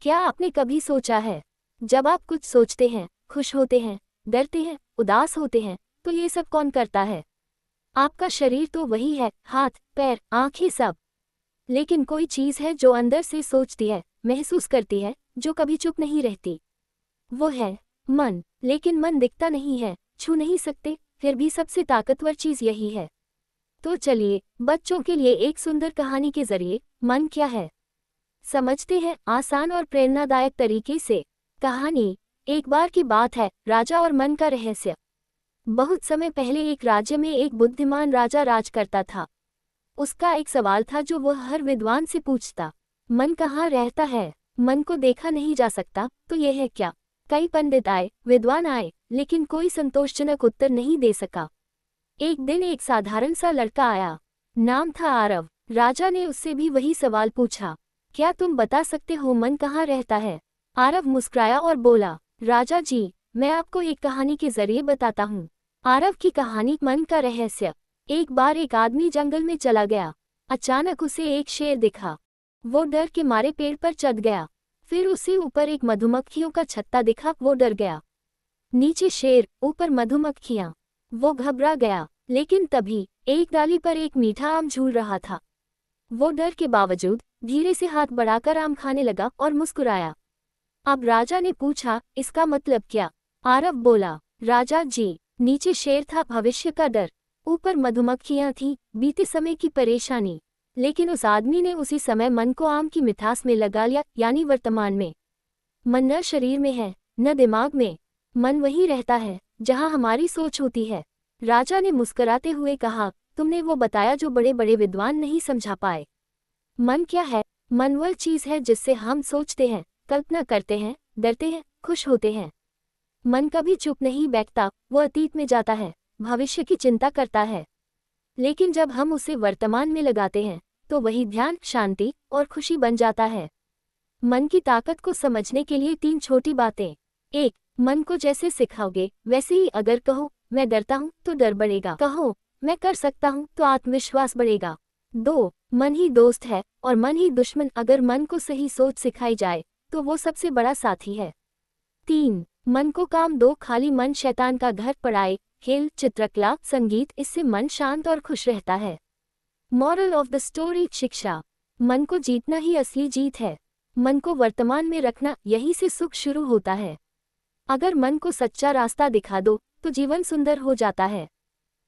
क्या आपने कभी सोचा है, जब आप कुछ सोचते हैं, खुश होते हैं, डरते हैं, उदास होते हैं, तो ये सब कौन करता है? आपका शरीर तो वही है, हाथ, पैर, आंखें सब। लेकिन कोई चीज़ है जो अंदर से सोचती है, महसूस करती है, जो कभी चुप नहीं रहती। वो है मन। लेकिन मन दिखता नहीं है, छू नहीं सकते, फिर भी सबसे ताकतवर चीज़ यही है। तो चलिए बच्चों के लिए एक सुंदर कहानी के जरिए मन क्या है समझते हैं, आसान और प्रेरणादायक तरीके से। कहानी। एक बार की बात है, राजा और मन का रहस्य। बहुत समय पहले एक राज्य में एक बुद्धिमान राजा राज करता था। उसका एक सवाल था जो वह हर विद्वान से पूछता। मन कहाँ रहता है? मन को देखा नहीं जा सकता, तो यह है क्या? कई पंडित आए, विद्वान आए, लेकिन कोई संतोषजनक उत्तर नहीं दे सका। एक दिन एक साधारण सा लड़का आया। नाम था आरव। राजा ने उससे भी वही सवाल पूछा, क्या तुम बता सकते हो मन कहाँ रहता है? आरव मुस्कुराया और बोला, राजा जी, मैं आपको एक कहानी के जरिए बताता हूँ। आरव की कहानी, मन का रहस्य। एक बार एक आदमी जंगल में चला गया। अचानक उसे एक शेर दिखा। वो डर के मारे पेड़ पर चढ़ गया। फिर उसे ऊपर एक मधुमक्खियों का छत्ता दिखा, वो डर गया। नीचे शेर, ऊपर मधुमक्खियां। वो घबरा गया, लेकिन तभी एक डाली पर एक मीठा आम झूल रहा था। वो डर के बावजूद धीरे से हाथ बढ़ाकर आम खाने लगा और मुस्कुराया। अब राजा ने पूछा, इसका मतलब क्या? आरव बोला, राजा जी, नीचे शेर था, भविष्य का डर। ऊपर मधुमक्खियां थीं, बीते समय की परेशानी। लेकिन उस आदमी ने उसी समय मन को आम की मिठास में लगा लिया, यानी वर्तमान में। मन न शरीर में है, न दिमाग में। मन वहीं रहता है जहां हमारी सोच होती है। राजा ने मुस्कुराते हुए कहा, तुमने वो बताया जो बड़े बड़े विद्वान नहीं समझा पाए। मन क्या है? मन वह चीज़ है जिससे हम सोचते हैं, कल्पना करते हैं, डरते हैं, खुश होते हैं। मन कभी चुप नहीं बैठता, वो अतीत में जाता है, भविष्य की चिंता करता है। लेकिन जब हम उसे वर्तमान में लगाते हैं, तो वही ध्यान, शांति और खुशी बन जाता है। मन की ताकत को समझने के लिए 3 छोटी बातें। 1. मन को जैसे सिखाओगे वैसे ही अगर कहो, मैं डरता हूँ, तो डर बढ़ेगा। कहो, मैं कर सकता हूँ, तो आत्मविश्वास बढ़ेगा। 2. मन ही दोस्त है और मन ही दुश्मन। अगर मन को सही सोच सिखाई जाए, तो वो सबसे बड़ा साथी है। 3. मन को काम दो, खाली मन शैतान का घर। पढ़ाई, खेल, चित्रकला, संगीत, इससे मन शांत और खुश रहता है। मॉरल ऑफ द स्टोरी, शिक्षा। मन को जीतना ही असली जीत है। मन को वर्तमान में रखना, यहीं से सुख शुरू होता है। अगर मन को सच्चा रास्ता दिखा दो, तो जीवन सुंदर हो जाता है।